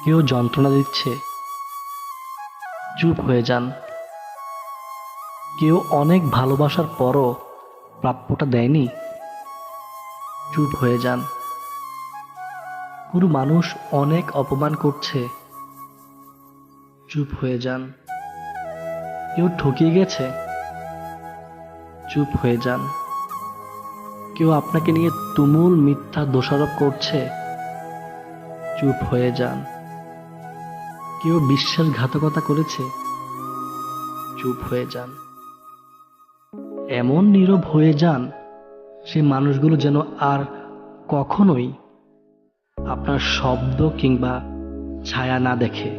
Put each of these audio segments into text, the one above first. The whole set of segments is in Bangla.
কেউ যন্ত্রণা দিচ্ছে, চুপ হয়ে যান। কেউ অনেক ভালোবাসার পরও প্রাপ্যটা দেয়নি, চুপ হয়ে যান। কোনো মানুষ অনেক অপমান করছে, চুপ হয়ে যান। কেউ ঠকিয়ে গেছে, চুপ হয়ে যান। কেউ আপনাকে নিয়ে তুমুল মিথ্যা দোষারোপ করছে, চুপ হয়ে যান। কেউ বিশ্বাসঘাতকতা করেছে, চুপ হয়ে যান। এমন নীরব হয়ে যান সে মানুষগুলো যেন আর কখনোই আপনার শব্দ কিংবা ছায়া না দেখে।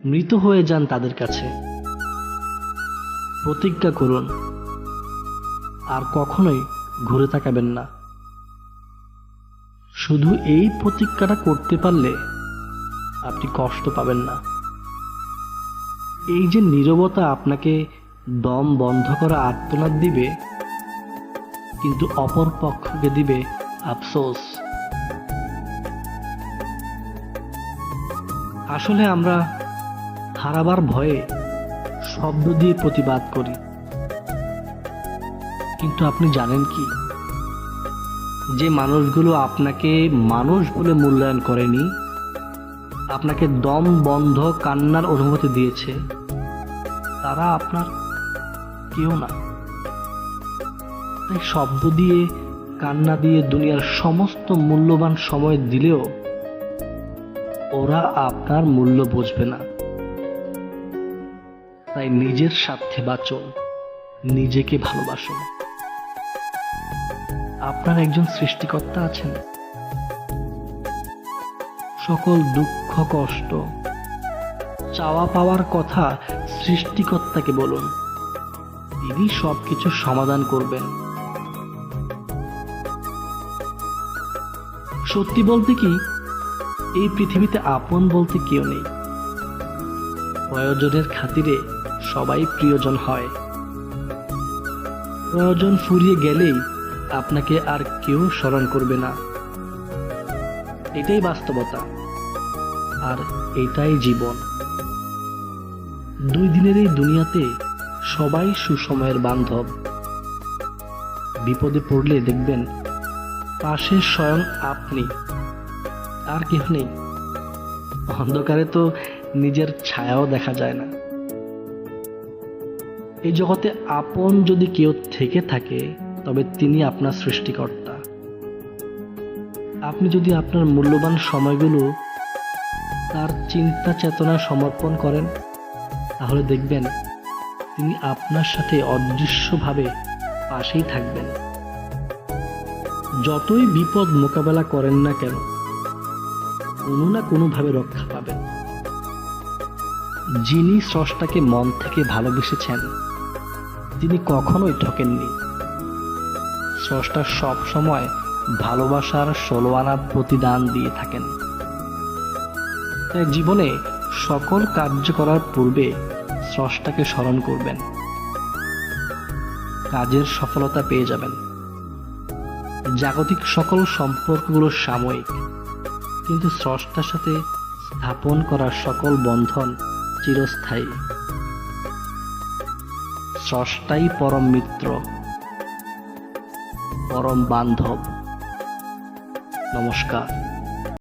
মৃত হয়ে যান তাদের কাছে। প্রতিজ্ঞা করুন আর কখনোই ঘুরে তাকাবেন না। শুধু এই প্রতিজ্ঞাটা করতে পারলে আপনি কষ্ট পাবেন না। এই যে নীরবতা আপনাকে দম বন্ধ করা আর্তনাদ দিবে, কিন্তু অপর পক্ষকে দিবে আফসোস। আসলে আমরা হারাবার ভয়ে শব্দ দিয়ে প্রতিবাদ করি, কিন্তু আপনি জানেন কি, যে মানুষগুলো আপনাকে মানুষ বলে মূল্যায়ন করেনি, আপনাকে দম বন্ধ কান্নার অনুমতি দিয়েছে, তারা আপনার কেউ না। তাই শব্দ দিয়ে কান্না দিয়ে দুনিয়ার সমস্ত মূল্যবান সময় দিলেও ওরা আপনার মূল্য বুঝবে না। তাই নিজের স্বার্থে বাঁচুন, নিজেকে ভালোবাসুন। আপনার একজন সৃষ্টিকর্তা আছেন। সকল দুঃখ কষ্ট চাওয়া পাওয়ার কথা সৃষ্টিকর্তাকে বলুন, তিনি সবকিছু সমাধান করবেন। সত্যি বলতে কি, এই পৃথিবীতে আপন বলতে কেউ নেই। প্রয়োজনের খাতিরে সবাই প্রিয়জন হয়। প্রয়োজন ফুরিয়ে গেলেই আপনাকে আর কেউ স্মরণ করবে না। এটাই বাস্তবতা, আর এটাই জীবন। দুই দিনের এই দুনিয়াতে সবাই সুসময়ের বান্ধব। বিপদে পড়লে দেখবেন পাশে স্বয়ং আপনি, আর কেউ নেই। অন্ধকারে তো নিজের ছায়াও দেখা যায় না। এই জগতে আপন যদি কেউ থেকে থাকে, তবে তিনি আপনার সৃষ্টিকর্তা। আপনি যদি আপনার মূল্যবান সময়গুলো তার চিন্তা চেতনা সমর্পণ করেন, তাহলে দেখবেন তিনি আপনার সাথে অদৃশ্যভাবে পাশেই থাকবেন। যতই বিপদ মোকাবেলা করেন না কেন, কোনো না কোনোভাবে রক্ষা পাবেন। যিনি স্রষ্টাকে মন থেকে ভালোবেসেছেন, তিনি কখনোই ঠকেননি। স্রষ্টা সব সময় ভালোবাসার 16 আনা প্রতিদান দিয়ে থাকেন। তাই জীবনে সকল কার্য করার পূর্বে স্রষ্টাকে স্মরণ করবেন। কাজের সফলতা পেয়ে যাবেন। জাগতিক সকল সম্পর্কগুলো সাময়িক, কিন্তু স্রষ্টার সাথে স্থাপন করা সকল বন্ধন চিরস্থায়ী। স্রষ্টাই পরম মিত্র, পরম বান্ধব। নমস্কার।